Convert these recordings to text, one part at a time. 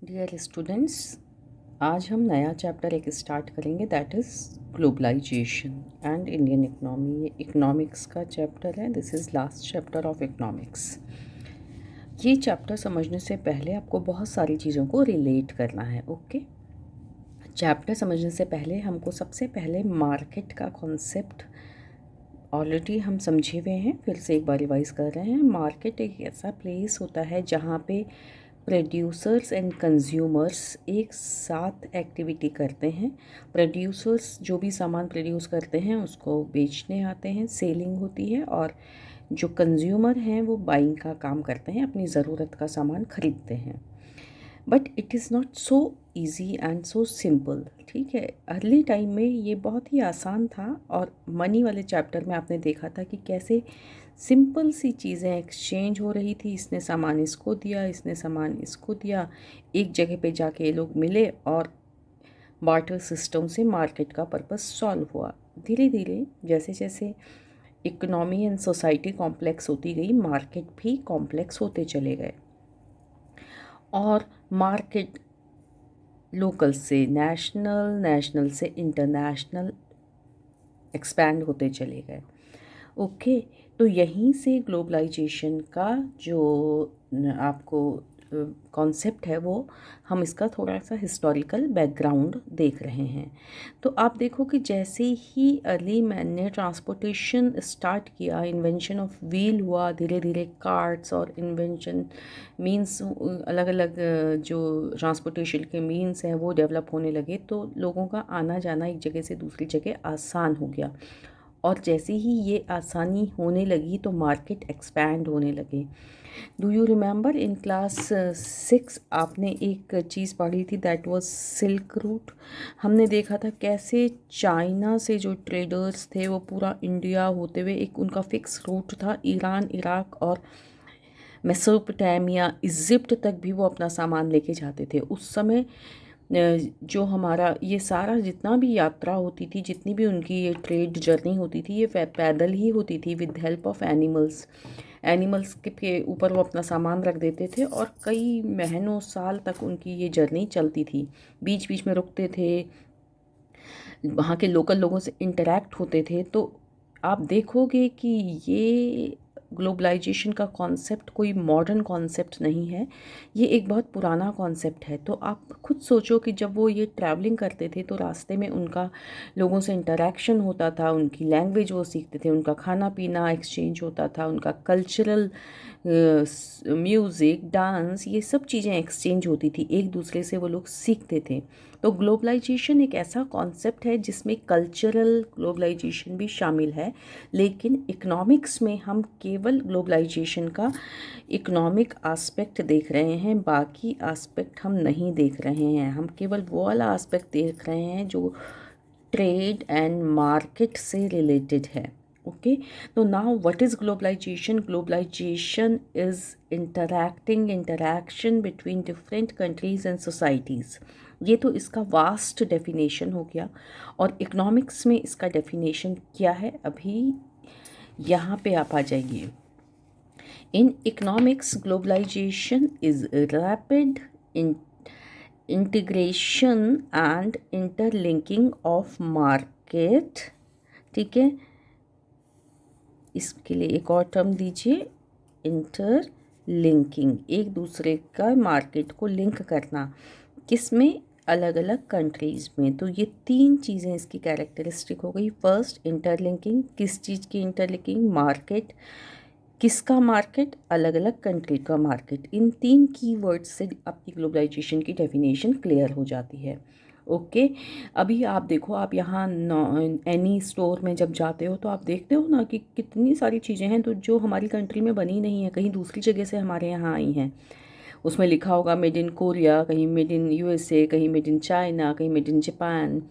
Dear students, आज हम नया चैप्टर एक स्टार्ट करेंगे that is globalization and Indian economy. ये इकनॉमिक्स का चैप्टर है। This is last chapter of economics. ये चैप्टर समझने से पहले आपको बहुत सारी चीज़ों को रिलेट करना है। ओके, चैप्टर समझने से पहले हमको सबसे पहले मार्केट का कॉन्सेप्ट ऑलरेडी हम समझे हुए हैं, फिर से एक बार रिवाइज कर रहे हैं। मार्केट एक ऐसा प्लेस होता है जहाँ पे प्रोड्यूसर्स एंड कंज्यूमर्स एक साथ एक्टिविटी करते हैं। प्रोड्यूसर्स जो भी सामान प्रोड्यूस करते हैं उसको बेचने आते हैं, सेलिंग होती है, और जो कंज्यूमर हैं वो बाइंग का काम करते हैं, अपनी ज़रूरत का सामान खरीदते हैं। But it is not so easy and so simple. ठीक है, अर्ली टाइम में ये बहुत ही आसान था, और मनी वाले चैप्टर में आपने देखा था कि कैसे सिंपल सी चीज़ें एक्सचेंज हो रही थी। इसने सामान इसको दिया, इसने सामान इसको दिया, एक जगह पे जाके ये लोग मिले और बार्टर सिस्टम से मार्केट का पर्पस सॉल्व हुआ। धीरे धीरे जैसे जैसे इकोनॉमी एंड सोसाइटी कॉम्प्लेक्स होती गई, मार्केट भी कॉम्प्लेक्स होते चले गए, और मार्केट लोकल से नेशनल, नेशनल से इंटरनेशनल एक्सपैंड होते चले गए। ओके, तो यहीं से ग्लोबलाइजेशन का जो आपको कॉन्सेप्ट है वो हम इसका थोड़ा सा हिस्टोरिकल बैकग्राउंड देख रहे हैं। तो आप देखो कि जैसे ही अर्ली मैन ने ट्रांसपोर्टेशन स्टार्ट किया, इन्वेंशन ऑफ व्हील हुआ, धीरे धीरे कार्ट्स और इन्वेंशन मीन्स अलग अलग जो ट्रांसपोर्टेशन के मीन्स हैं वो डेवलप होने लगे, तो लोगों का आना जाना एक जगह से दूसरी जगह आसान हो गया। और जैसे ही ये आसानी होने लगी तो मार्केट एक्सपैंड होने लगे। Do you remember in class 6 आपने एक चीज़ पढ़ी थी, दैट वाज सिल्क रूट। हमने देखा था कैसे चाइना से जो ट्रेडर्स थे वो पूरा इंडिया होते हुए एक उनका फिक्स रूट था, ईरान, इराक और मेसोपोटामिया, इजिप्ट तक भी वो अपना सामान लेके जाते थे। उस समय जो हमारा ये सारा जितना भी यात्रा होती थी, जितनी भी उनकी ये ट्रेड जर्नी होती थी, ये पैदल ही होती थी विद हेल्प ऑफ एनिमल्स के ऊपर वो अपना सामान रख देते थे, और कई महीनों साल तक उनकी ये जर्नी चलती थी। बीच बीच में रुकते थे, वहाँ के लोकल लोगों से इंटरेक्ट होते थे। तो आप देखोगे कि ये ग्लोबलाइजेशन का कॉन्सेप्ट कोई मॉडर्न कॉन्सेप्ट नहीं है, ये एक बहुत पुराना कॉन्सेप्ट है। तो आप खुद सोचो कि जब वो ये ट्रैवलिंग करते थे तो रास्ते में उनका लोगों से इंटरेक्शन होता था, उनकी लैंग्वेज वो सीखते थे, उनका खाना पीना एक्सचेंज होता था, उनका कल्चरल म्यूज़िक, डांस, ये सब चीज़ें एक्सचेंज होती थी, एक दूसरे से वो लोग सीखते थे। तो ग्लोबलाइजेशन एक ऐसा कॉन्सेप्ट है जिसमें कल्चरल ग्लोबलाइजेशन भी शामिल है, लेकिन इकोनॉमिक्स में हम केवल ग्लोबलाइजेशन का इकोनॉमिक आस्पेक्ट देख रहे हैं, बाकी आस्पेक्ट हम नहीं देख रहे हैं। हम केवल वो वाला आस्पेक्ट देख रहे हैं जो ट्रेड एंड मार्केट से रिलेटेड है। ओके, तो now what is globalization? Globalization is interaction between different countries and societies. ये तो इसका वास्ट डेफिनेशन हो गया, और इकोनॉमिक्स में इसका डेफिनेशन क्या है अभी यहाँ पे आप आ जाइए। In economics globalization is rapid integration and interlinking of market. ठीक है, इसके लिए एक और टर्म दीजिए, इंटरलिंकिंग, एक दूसरे का मार्केट को लिंक करना, किस में? अलग अलग कंट्रीज़ में। तो ये तीन चीज़ें इसकी कैरेक्टरिस्टिक हो गई। फर्स्ट, इंटरलिंकिंग, किस चीज़ की इंटरलिंकिंग? मार्केट, किसका मार्केट? अलग अलग कंट्री का मार्केट। इन तीन कीवर्ड्स से आपकी ग्लोबलाइजेशन की डेफिनेशन क्लियर हो जाती है। ओके, अभी आप देखो, आप यहाँ एनी स्टोर में जब जाते हो तो आप देखते हो ना कि कितनी सारी चीज़ें हैं तो जो हमारी कंट्री में बनी नहीं है, कहीं दूसरी जगह से हमारे यहाँ आई हैं। उसमें लिखा होगा मेड इन कोरिया, कहीं मेड इन यूएसए, कहीं मेड इन चाइना, कहीं made in Japan,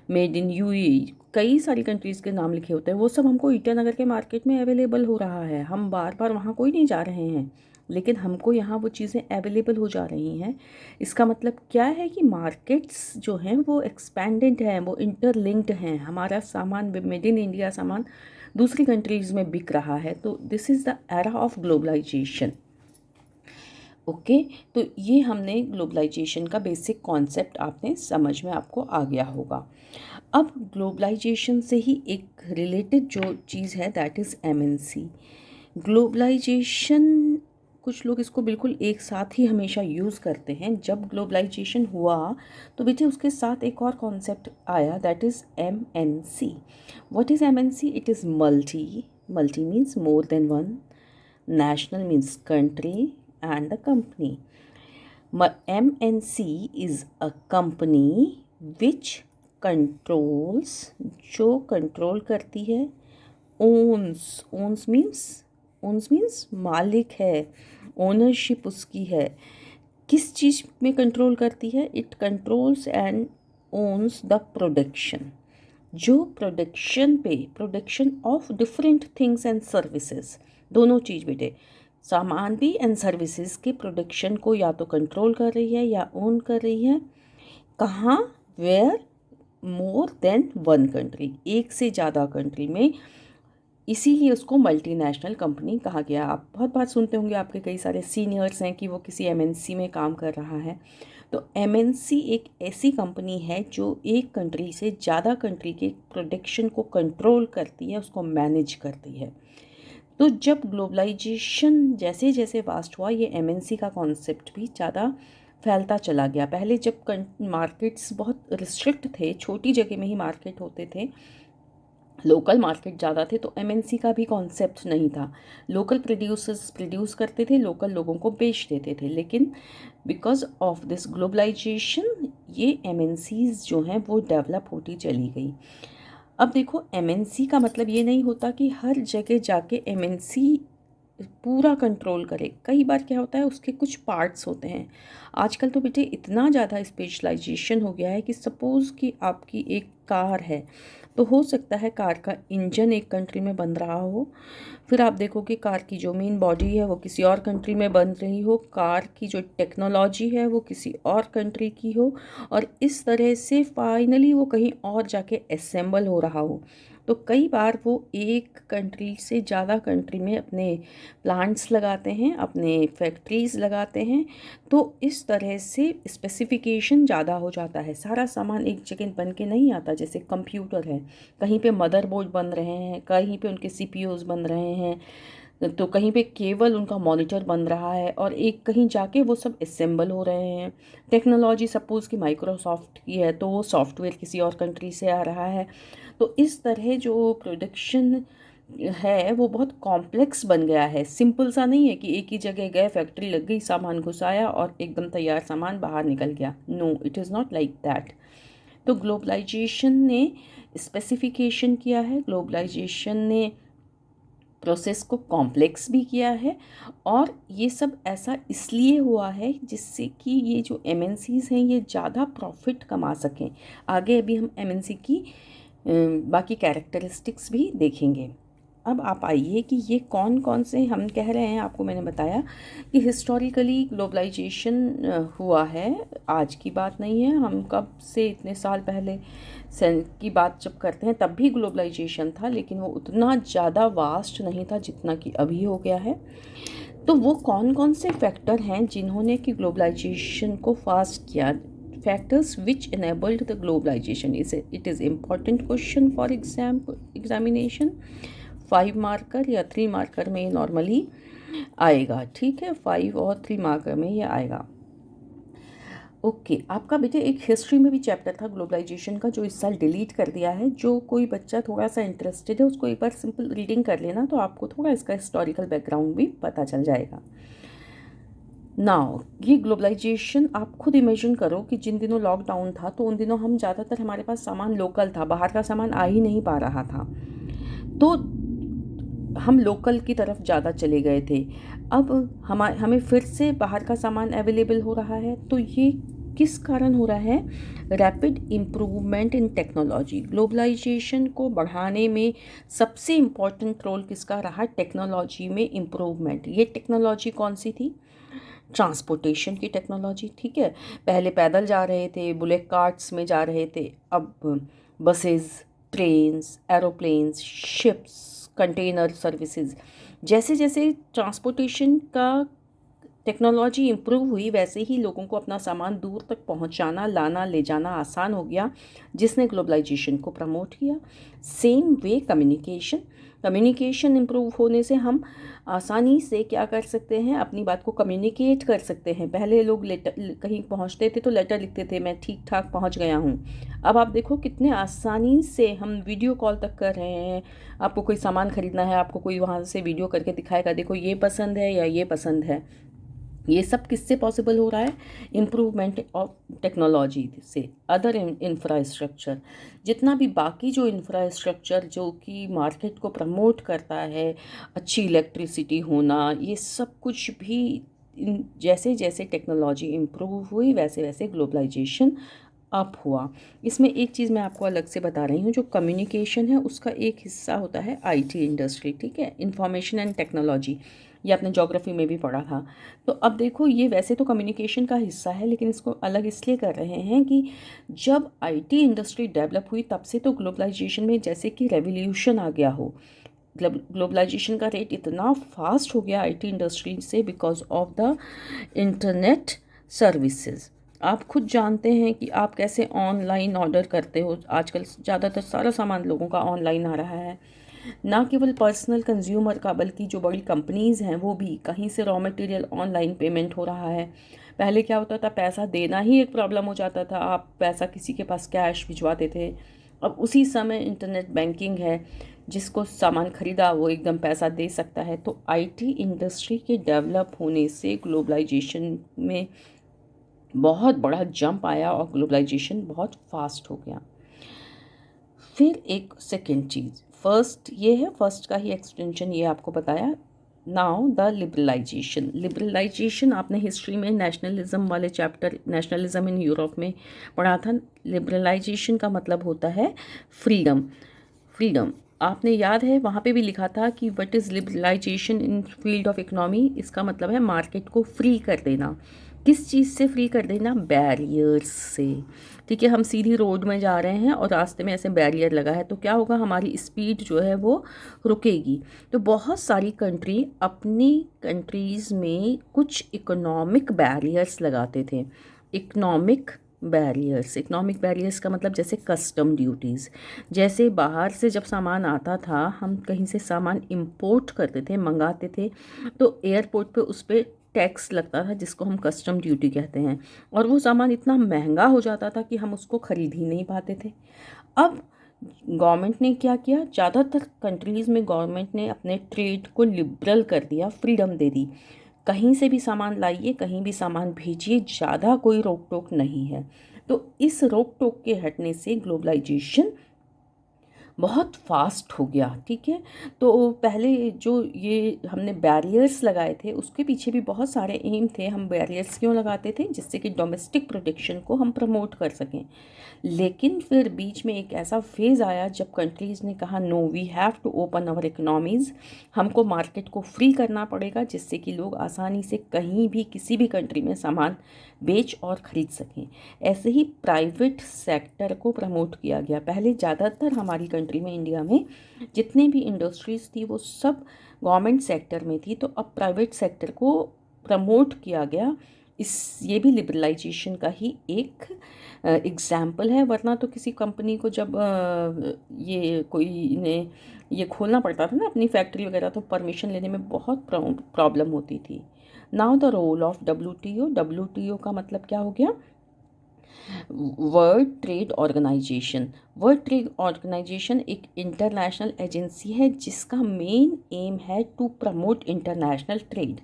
made in UAE, कई सारी कंट्रीज़ के नाम लिखे होते हैं। वो सब हमको ईटानगर के मार्केट में अवेलेबल हो रहा है। हम बार बार वहाँ कोई नहीं जा रहे हैं, लेकिन हमको यहाँ वो चीज़ें अवेलेबल हो जा रही हैं। इसका मतलब क्या है कि मार्केट्स जो हैं वो एक्सपैंडेड हैं, वो इंटरलिंक्ड हैं। हमारा सामान, मेड इन इंडिया सामान दूसरी कंट्रीज़ में बिक रहा है। तो this is the era of globalization. Okay, तो ये हमने ग्लोबलाइजेशन का बेसिक कॉन्सेप्ट आपने समझ में आपको आ गया होगा। अब ग्लोबलाइजेशन से ही एक रिलेटेड जो चीज़ है दैट इज़ एमएनसी। ग्लोबलाइजेशन, कुछ लोग इसको बिल्कुल एक साथ ही हमेशा यूज़ करते हैं। जब ग्लोबलाइजेशन हुआ तो बेटे उसके साथ एक और कॉन्सेप्ट आया that is MNC. What is MNC? It is multi, multi means more than one, national means country, and a company. MNC is a company which controls, जो कंट्रोल करती है, owns means मालिक है, ओनरशिप उसकी है। किस चीज़ में कंट्रोल करती है? It controls and owns the production, जो production of different things and services, दोनों चीज़ बेटे, सामान भी एंड सर्विसेज के प्रोडक्शन को या तो कंट्रोल कर रही है या ओन कर रही है। कहाँ? Where? More than one country, एक से ज़्यादा कंट्री में, इसीलिए उसको मल्टीनेशनल कंपनी कहा गया। आप बहुत बात सुनते होंगे, आपके कई सारे सीनियर्स हैं कि वो किसी एमएनसी में काम कर रहा है। तो एमएनसी एक ऐसी कंपनी है जो एक कंट्री से ज़्यादा कंट्री के प्रोडक्शन को कंट्रोल करती है, उसको मैनेज करती है। तो जब ग्लोबलाइजेशन जैसे जैसे वास्ट हुआ, ये एमएनसी का कॉन्सेप्ट भी ज़्यादा फैलता चला गया। पहले जब मार्केट्स बहुत रिस्ट्रिक्ट थे, छोटी जगह में ही मार्केट होते थे, लोकल मार्केट ज़्यादा थे, तो एमएनसी का भी कॉन्सेप्ट नहीं था। लोकल प्रोड्यूसर्स प्रोड्यूस करते थे, लोकल लोगों को बेच देते थे। लेकिन बिकॉज ऑफ दिस ग्लोबलाइजेशन ये एमएनसीज जो हैं वो डेवलप होती चली गई। अब देखो, एमएनसी का मतलब ये नहीं होता कि हर जगह जाके एमएनसी पूरा कंट्रोल करे। कई बार क्या होता है, उसके कुछ पार्ट्स होते हैं। आजकल तो बेटे इतना ज़्यादा स्पेशलाइजेशन हो गया है कि सपोज़ कि आपकी एक कार है, तो हो सकता है कार का इंजन एक कंट्री में बन रहा हो, फिर आप देखो कि कार की जो मेन बॉडी है वो किसी और कंट्री में बन रही हो, कार की जो टेक्नोलॉजी है वो किसी और कंट्री की हो, और इस तरह से फाइनली वो कहीं और जाके असेंबल हो रहा हो। तो कई बार वो एक कंट्री से ज़्यादा कंट्री में अपने प्लांट्स लगाते हैं, अपने फैक्ट्रीज़ लगाते हैं। तो इस तरह से स्पेसिफिकेशन ज़्यादा हो जाता है। सारा सामान एक जगह बन के नहीं आता। जैसे कंप्यूटर है, कहीं पे मदरबोर्ड बन रहे हैं, कहीं पे उनके सीपीयूज बन रहे हैं, तो कहीं पे केवल उनका मॉनिटर बन रहा है, और एक कहीं जाके वो सब असेंबल हो रहे हैं। टेक्नोलॉजी सपोज़ कि माइक्रोसॉफ्ट की है, तो वो सॉफ्टवेयर किसी और कंट्री से आ रहा है। तो इस तरह जो प्रोडक्शन है वो बहुत कॉम्प्लेक्स बन गया है। सिंपल सा नहीं है कि एक ही जगह गए, फैक्ट्री लग गई, सामान घुसाया और एकदम तैयार सामान बाहर निकल गया। No, it is not like that. तो ग्लोबलाइजेशन ने स्पेसिफिकेशन किया है, ग्लोबलाइजेशन ने प्रोसेस को कॉम्प्लेक्स भी किया है, और ये सब ऐसा इसलिए हुआ है जिससे कि ये जो एमएनसीज़ हैं ये ज़्यादा प्रॉफिट कमा सकें। आगे अभी हम एमएनसी की बाकी कैरेक्टरिस्टिक्स भी देखेंगे। अब आप आइए कि ये कौन कौन से हम कह रहे हैं। आपको मैंने बताया कि हिस्टोरिकली ग्लोबलाइजेशन हुआ है, आज की बात नहीं है। हम कब से इतने साल पहले की बात जब करते हैं तब भी ग्लोबलाइजेशन था, लेकिन वो उतना ज़्यादा वास्ट नहीं था जितना कि अभी हो गया है। तो वो कौन कौन से फैक्टर हैं जिन्होंने कि ग्लोबलाइजेशन को फास्ट किया? factors which enabled the globalization, it is important question for examination। 5 marker या 3 मार्कर में नॉर्मली आएगा, ठीक है, 5 और 3 मार्कर में ये आएगा। ओके, आपका बेटे एक हिस्ट्री में भी चैप्टर था ग्लोबलाइजेशन का, जो इस साल डिलीट कर दिया है। जो कोई बच्चा थोड़ा सा इंटरेस्टेड है उसको एक बार सिंपल रीडिंग कर लेना, तो आपको थोड़ा इसका हिस्टोरिकल बैकग्राउंड भी पता चल जाएगा। नाउ ये ग्लोबलाइजेशन आप खुद इमेजिन करो कि जिन दिनों लॉकडाउन था तो उन दिनों हम ज़्यादातर, हमारे पास सामान लोकल था, बाहर का सामान आ ही नहीं पा रहा था, तो हम लोकल की तरफ ज़्यादा चले गए थे। अब हमें फिर से बाहर का सामान अवेलेबल हो रहा है, तो ये किस कारण हो रहा है? Rapid improvement in technology. Globalization को बढ़ाने में सबसे इम्पॉर्टेंट रोल किसका रहा? टेक्नोलॉजी में इम्प्रूवमेंट। ये टेक्नोलॉजी कौन सी थी? ट्रांसपोर्टेशन की टेक्नोलॉजी, ठीक है। पहले पैदल जा रहे थे, बुलेट कार्ट्स में जा रहे थे, अब buses, trains, aeroplanes, ships, container services, जैसे जैसे ट्रांसपोर्टेशन का टेक्नोलॉजी इम्प्रूव हुई वैसे ही लोगों को अपना सामान दूर तक पहुंचाना, लाना, ले जाना आसान हो गया, जिसने ग्लोबलाइजेशन को प्रमोट किया। सेम वे कम्युनिकेशन इम्प्रूव होने से हम आसानी से क्या कर सकते हैं, अपनी बात को कम्युनिकेट कर सकते हैं। पहले लोग लेटर कहीं पहुंचते थे तो लेटर लिखते थे, मैं ठीक ठाक पहुंच गया हूं। अब आप देखो कितने आसानी से हम वीडियो कॉल तक कर रहे हैं। आपको कोई सामान खरीदना है, आपको कोई वहाँ से वीडियो करके दिखाएगा, देखो ये पसंद है या ये पसंद है। ये सब किससे पॉसिबल हो रहा है? इम्प्रूवमेंट ऑफ टेक्नोलॉजी से। अदर इंफ्रास्ट्रक्चर, जितना भी बाकी जो इंफ्रास्ट्रक्चर जो कि मार्केट को प्रमोट करता है, अच्छी इलेक्ट्रिसिटी होना, ये सब कुछ भी जैसे जैसे टेक्नोलॉजी इम्प्रूव हुई वैसे वैसे ग्लोबलाइजेशन अप हुआ। इसमें एक चीज़ मैं आपको अलग से बता रही हूँ, जो कम्युनिकेशन है उसका एक हिस्सा होता है आईटी इंडस्ट्री, ठीक है, इंफॉर्मेशन एंड टेक्नोलॉजी। ये आपने ज्योग्राफी में भी पढ़ा था। तो अब देखो, ये वैसे तो कम्युनिकेशन का हिस्सा है, लेकिन इसको अलग इसलिए कर रहे हैं कि जब आईटी इंडस्ट्री डेवलप हुई तब से तो ग्लोबलाइजेशन में जैसे कि रेवोल्यूशन आ गया हो। ग्लोबलाइजेशन का रेट इतना फास्ट हो गया आईटी इंडस्ट्री से because of the internet services. आप खुद जानते हैं कि आप कैसे ऑनलाइन ऑर्डर करते हो। आजकल ज़्यादातर सारा सामान लोगों का ऑनलाइन आ रहा है। ना केवल पर्सनल कंज्यूमर का, बल्कि जो बड़ी कंपनीज़ हैं वो भी, कहीं से रॉ मटेरियल ऑनलाइन पेमेंट हो रहा है। पहले क्या होता था, पैसा देना ही एक प्रॉब्लम हो जाता था, आप पैसा किसी के पास कैश भिजवाते थे। अब उसी समय इंटरनेट बैंकिंग है, जिसको सामान खरीदा वो एकदम पैसा दे सकता है। तो आईटी इंडस्ट्री के डेवलप होने से ग्लोबलाइजेशन में बहुत बड़ा जंप आया और ग्लोबलाइजेशन बहुत फास्ट हो गया। फिर एक सेकेंड चीज़, फर्स्ट ये है, फर्स्ट का ही एक्सटेंशन ये आपको बताया। नाउ द लिबरलाइजेशन आपने हिस्ट्री में नेशनलिज्म वाले चैप्टर, नेशनलिज्म इन यूरोप में पढ़ा था। लिबरलाइजेशन का मतलब होता है फ्रीडम। आपने याद है वहाँ पे भी लिखा था कि what is liberalization in field of economy. इसका मतलब है मार्केट को फ्री कर देना। किस चीज़ से फ्री कर देना? बैरियर्स से। ठीक है, हम सीधी रोड में जा रहे हैं और रास्ते में ऐसे बैरियर लगा है तो क्या होगा, हमारी स्पीड जो है वो रुकेगी। तो बहुत सारी कंट्री अपनी कंट्रीज़ में कुछ इकोनॉमिक बैरियर्स लगाते थे। इकोनॉमिक बैरियर्स का मतलब जैसे कस्टम ड्यूटीज़। जैसे बाहर से जब सामान आता था, हम कहीं से सामान इंपोर्ट करते थे, मंगाते थे, तो एयरपोर्ट पे उस पर टैक्स लगता था जिसको हम कस्टम ड्यूटी कहते हैं, और वो सामान इतना महंगा हो जाता था कि हम उसको ख़रीद ही नहीं पाते थे। अब गवर्नमेंट ने क्या किया, ज़्यादातर कंट्रीज़ में गवर्नमेंट ने अपने ट्रेड को लिबरल कर दिया, फ्रीडम दे दी। कहीं से भी सामान लाइए, कहीं भी सामान भेजिए, ज़्यादा कोई रोक टोक नहीं है। तो इस रोक टोक के हटने से ग्लोबलाइजेशन बहुत फास्ट हो गया। ठीक है, तो पहले जो ये हमने बैरियर्स लगाए थे उसके पीछे भी बहुत सारे एम थे। हम बैरियर्स क्यों लगाते थे? जिससे कि डोमेस्टिक प्रोडक्शन को हम प्रमोट कर सकें। लेकिन फिर बीच में एक ऐसा फेज़ आया जब कंट्रीज़ ने कहा no, we have to open our economies. हमको मार्केट को फ्री करना पड़ेगा जिससे कि लोग आसानी से कहीं भी किसी भी कंट्री में सामान बेच और ख़रीद सकें। ऐसे ही प्राइवेट सेक्टर को प्रमोट किया गया। पहले ज़्यादातर हमारी कंट्री में, इंडिया में, जितने भी इंडस्ट्रीज़ थी वो सब गवर्नमेंट सेक्टर में थी, तो अब प्राइवेट सेक्टर को प्रमोट किया गया। ये भी लिबरलाइजेशन का ही एक एग्ज़ाम्पल है। वरना तो किसी कंपनी को जब ये कोई इन्हें ये खोलना पड़ता था ना अपनी फैक्ट्री वगैरह, तो परमिशन लेने में बहुत प्रॉब्लम होती थी। Now the role of WTO का मतलब क्या हो गया? वर्ल्ड ट्रेड ऑर्गेनाइजेशन एक इंटरनेशनल एजेंसी है जिसका मेन एम है टू प्रमोट इंटरनेशनल ट्रेड।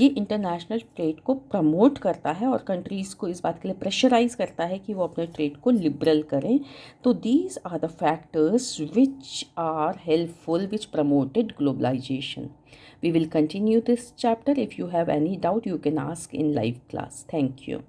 ये इंटरनेशनल ट्रेड को प्रमोट करता है और कंट्रीज़ को इस बात के लिए प्रेशराइज करता है कि वो अपने ट्रेड को लिबरल करें। तो these are the factors which are helpful which promoted globalization. We will continue this chapter. If you have any doubt, you can ask in live class. Thank you.